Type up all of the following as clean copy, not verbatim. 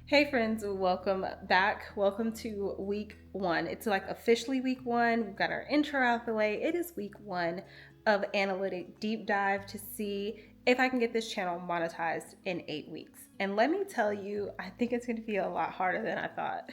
Hey friends, welcome back. Welcome to week one. It's like officially week one. We've got our intro out the way. It is week one of analytic deep dive to see if I can get this channel monetized in 8 weeks. And let me tell you, I think it's going to be a lot harder than I thought.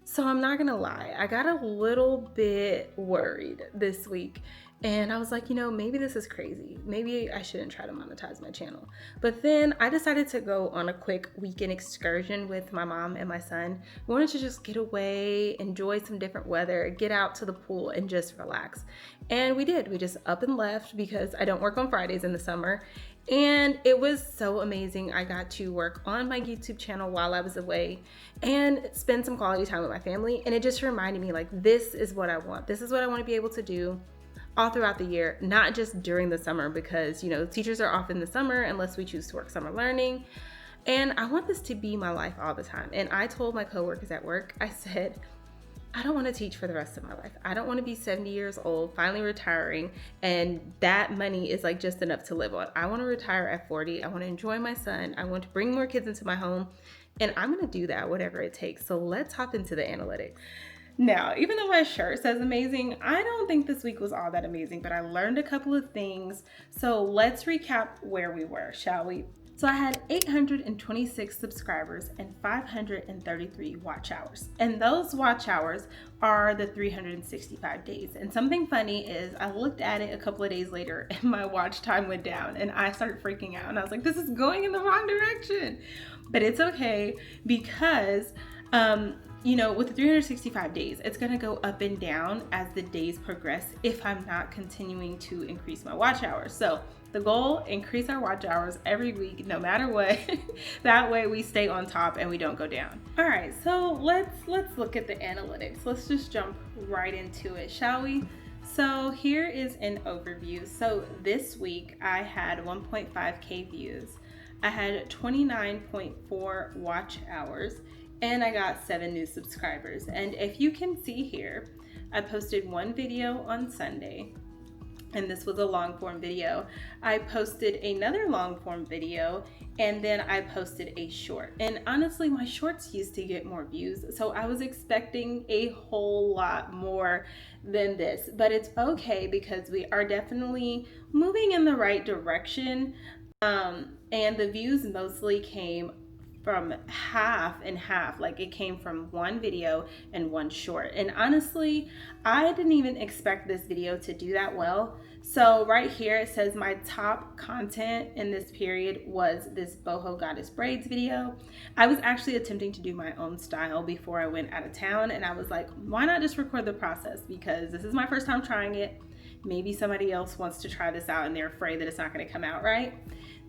So I'm not gonna lie, I got a little bit worried this week and I was like, maybe this is crazy. Maybe I shouldn't try to monetize my channel. But then I decided to go on a quick weekend excursion with my mom and my son. We wanted to just get away, enjoy some different weather, get out to the pool and just relax. And we did. We just up and left because I don't work on Fridays in the summer. And it was so amazing. I got to work on my YouTube channel while I was away and spend some quality time with my family. And it just reminded me, like, this is what I want. This is what I want to be able to do all throughout the year, not just during the summer, because, teachers are off in the summer unless we choose to work summer learning. And I want this to be my life all the time. And I told my coworkers at work, I said, I don't want to teach for the rest of my life. I don't want to be 70 years old, finally retiring, and that money is like just enough to live on. I want to retire at 40. I want to enjoy my son. I want to bring more kids into my home, and I'm going to do that, whatever it takes. So let's hop into the analytics. Now, even though my shirt says amazing, I don't think this week was all that amazing, but I learned a couple of things. So let's recap where we were, shall we? So I had 826 subscribers and 533 watch hours. And those watch hours are the 365 days. And something funny is I looked at it a couple of days later and my watch time went down and I started freaking out. And I was like, this is going in the wrong direction. But it's okay because with the 365 days, it's going to go up and down as the days progress if I'm not continuing to increase my watch hours. So the goal, increase our watch hours every week, no matter what. That way we stay on top and we don't go down. All right, so let's look at the analytics. Let's just jump right into it, shall we? So here is an overview. So this week I had 1.5K views. I had 29.4 watch hours, and I got 7 new subscribers. And if you can see here, I posted one video on Sunday, and this was a long form video. I posted another long form video, and then I posted a short. And honestly, my shorts used to get more views, so I was expecting a whole lot more than this. But it's okay because we are definitely moving in the right direction. And the views mostly came from half and half. Like, it came from one video and one short. And honestly, I didn't even expect this video to do that well. So right here it says my top content in this period was this boho goddess braids video. I was actually attempting to do my own style before I went out of town, and I was like, why not just record the process, because this is my first time trying it. Maybe somebody else wants to try this out and they're afraid that it's not going to come out right.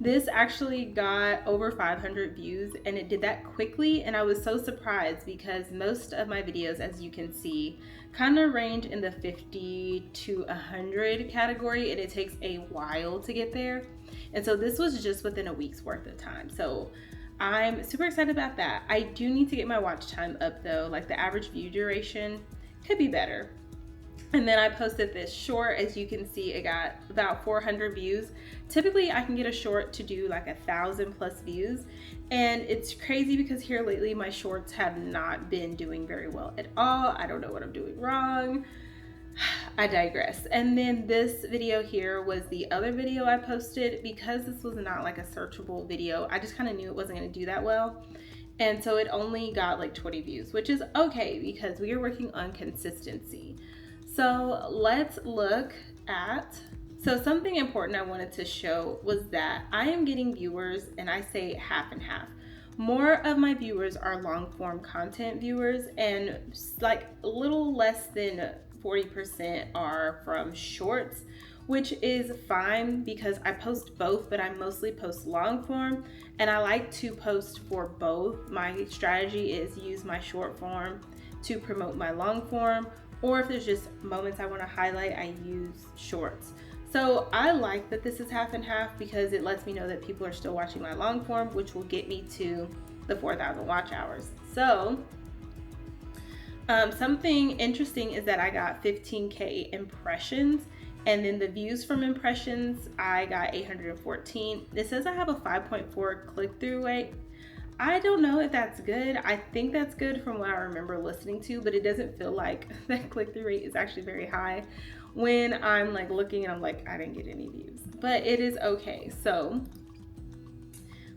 This actually got over 500 views, and it did that quickly, and I was so surprised because most of my videos, as you can see, kind of range in the 50 to 100 category, and it takes a while to get there. And so this was just within a week's worth of time. So I'm super excited about that. I do need to get my watch time up though. Like, the average view duration could be better. And then I posted this short. As you can see, it got about 400 views. Typically I can get a short to do like 1,000 plus views, and it's crazy because here lately my shorts have not been doing very well at all. I don't know what I'm doing wrong. I digress. And then this video here was the other video I posted. Because this was not like a searchable video, I just kind of knew it wasn't going to do that well. And so it only got like 20 views, which is okay because we are working on consistency. So let's look at, so something important I wanted to show was that I am getting viewers, and I say half and half. More of my viewers are long form content viewers, and like a little less than 40% are from shorts, which is fine because I post both, but I mostly post long form, and I like to post for both. My strategy is use my short form to promote my long form, or if there's just moments I want to highlight, I use shorts. So I like that this is half and half because it lets me know that people are still watching my long form, which will get me to the 4,000 watch hours. So something interesting is that I got 15K impressions, and then the views from impressions, I got 814. It says I have a 5.4 click-through rate. I don't know if that's good. I think that's good from what I remember listening to, but it doesn't feel like that click-through rate is actually very high when I'm like looking and I'm like, I didn't get any views, but it is okay. So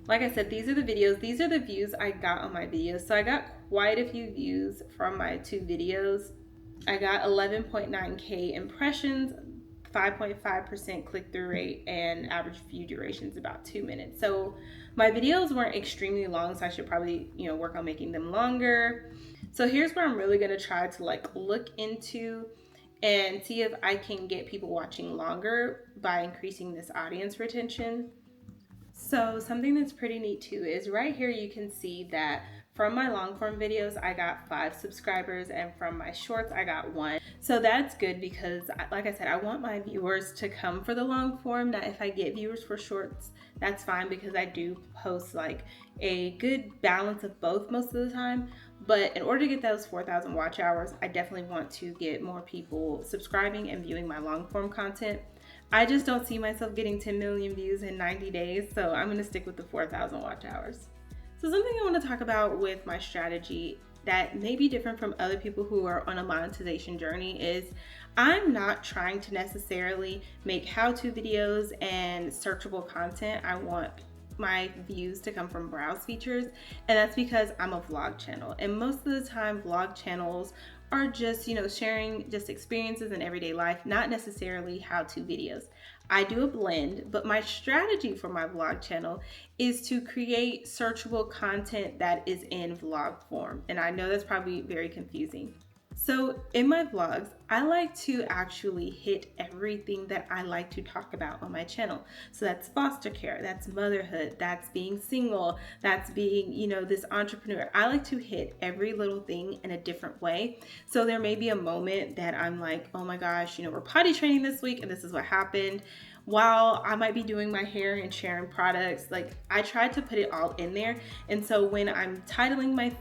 like I said, these are the videos. These are the views I got on my videos. So I got quite a few views from my 2 videos. I got 11.9K impressions, 5.5% click-through rate, and average view duration is about 2 minutes. So my videos weren't extremely long, so I should probably, work on making them longer. So here's where I'm really gonna try to like look into and see if I can get people watching longer by increasing this audience retention. So something that's pretty neat too is right here you can see that from my long form videos I got 5 subscribers, and from my shorts I got 1. So that's good because like I said, I want my viewers to come for the long form. That if I get viewers for shorts, that's fine because I do post like a good balance of both most of the time. But in order to get those 4,000 watch hours, I definitely want to get more people subscribing and viewing my long form content. I just don't see myself getting 10 million views in 90 days, so I'm gonna stick with the 4,000 watch hours. So something I wanna talk about with my strategy that may be different from other people who are on a monetization journey is I'm not trying to necessarily make how-to videos and searchable content. I want my views to come from browse features, and that's because I'm a vlog channel, and most of the time vlog channels are just sharing just experiences in everyday life, not necessarily how-to videos. I do a blend, but my strategy for my vlog channel is to create searchable content that is in vlog form, and I know that's probably very confusing. So in my vlogs, I like to actually hit everything that I like to talk about on my channel. So that's foster care, that's motherhood, that's being single, that's being, this entrepreneur. I like to hit every little thing in a different way. So there may be a moment that I'm like, oh my gosh, we're potty training this week and this is what happened. While I might be doing my hair and sharing products, like I tried to put it all in there. And so when I'm titling my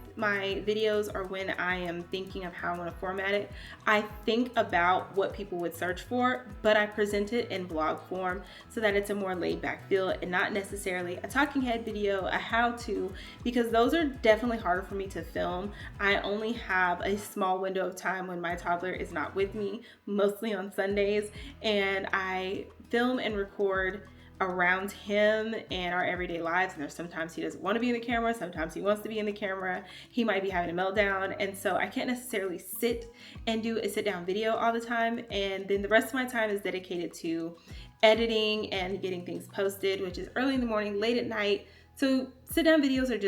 videos, or when I am thinking of how I want to format it, I think about what people would search for, but I present it in blog form so that it's a more laid back feel and not necessarily a talking head video, a how to, because those are definitely harder for me to film. I only have a small window of time when my toddler is not with me, mostly on Sundays, and I film and record around him and our everyday lives. And there's sometimes he doesn't want to be in the camera, sometimes he wants to be in the camera, he might be having a meltdown, and so I can't necessarily sit and do a sit down video all the time. And then the rest of my time is dedicated to editing and getting things posted, which is early in the morning, late at night. So sit down videos are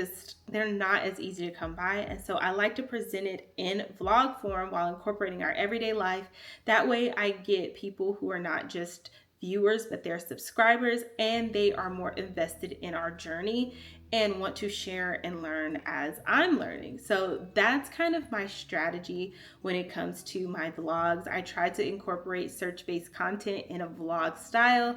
they're not as easy to come by. And so I like to present it in vlog form while incorporating our everyday life. That way I get people who are not just viewers, but they're subscribers, and they are more invested in our journey and want to share and learn as I'm learning. So that's kind of my strategy when it comes to my vlogs. I try to incorporate search-based content in a vlog style,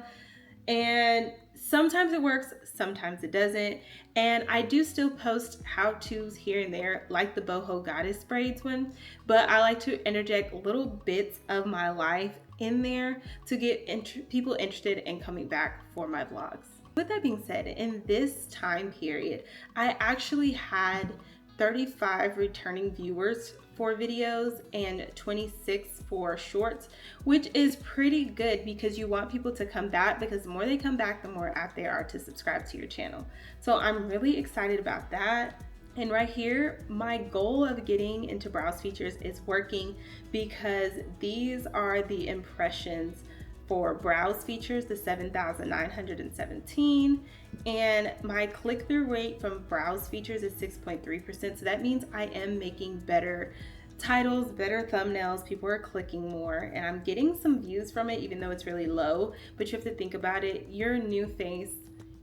and sometimes it works, sometimes it doesn't. And I do still post how-tos here and there, like the boho goddess braids one, but I like to interject little bits of my life in there to get people interested in coming back for my vlogs. With that being said, in this time period, I actually had 35 returning viewers for videos and 26 for shorts, which is pretty good because you want people to come back, because the more they come back, the more apt they are to subscribe to your channel. So I'm really excited about that. And right here, my goal of getting into browse features is working, because these are the impressions for browse features, the 7,917, and my click-through rate from browse features is 6.3%. So that means I am making better titles, better thumbnails, people are clicking more, and I'm getting some views from it, even though it's really low. But you have to think about it, you're a new face,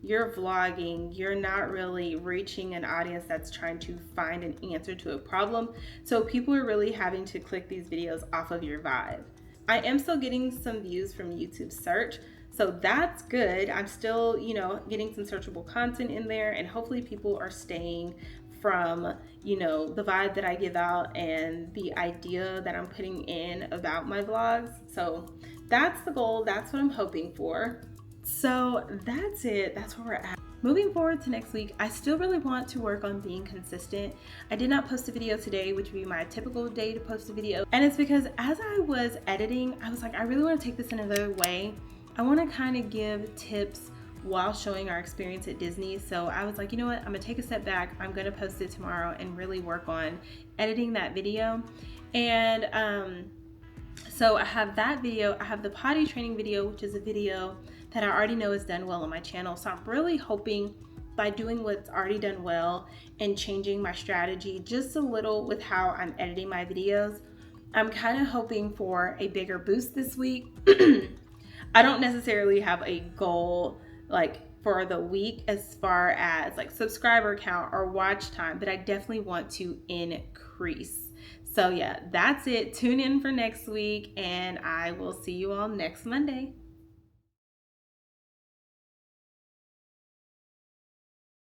you're vlogging, you're not really reaching an audience that's trying to find an answer to a problem. So people are really having to click these videos off of your vibe. I am still getting some views from YouTube search, so that's good. I'm still, getting some searchable content in there, and hopefully people are staying from, the vibe that I give out and the idea that I'm putting in about my vlogs. So that's the goal. That's what I'm hoping for. So that's it. That's where we're at. moving forward to next week, I still really want to work on being consistent. I did not post a video today, which would be my typical day to post a video. And it's because as I was editing, I was like, I really want to take this another way. I want to kind of give tips while showing our experience at Disney. So I was like, you know what? I'm gonna take a step back. I'm gonna post it tomorrow and really work on editing that video. And so I have that video. I have the potty training video, which is a video that I already know is done well on my channel. So I'm really hoping by doing what's already done well and changing my strategy just a little with how I'm editing my videos, I'm kind of hoping for a bigger boost this week. I don't necessarily have a goal like for the week as far as like subscriber count or watch time, but I definitely want to increase. So yeah, that's it. Tune in for next week and I will see you all next Monday.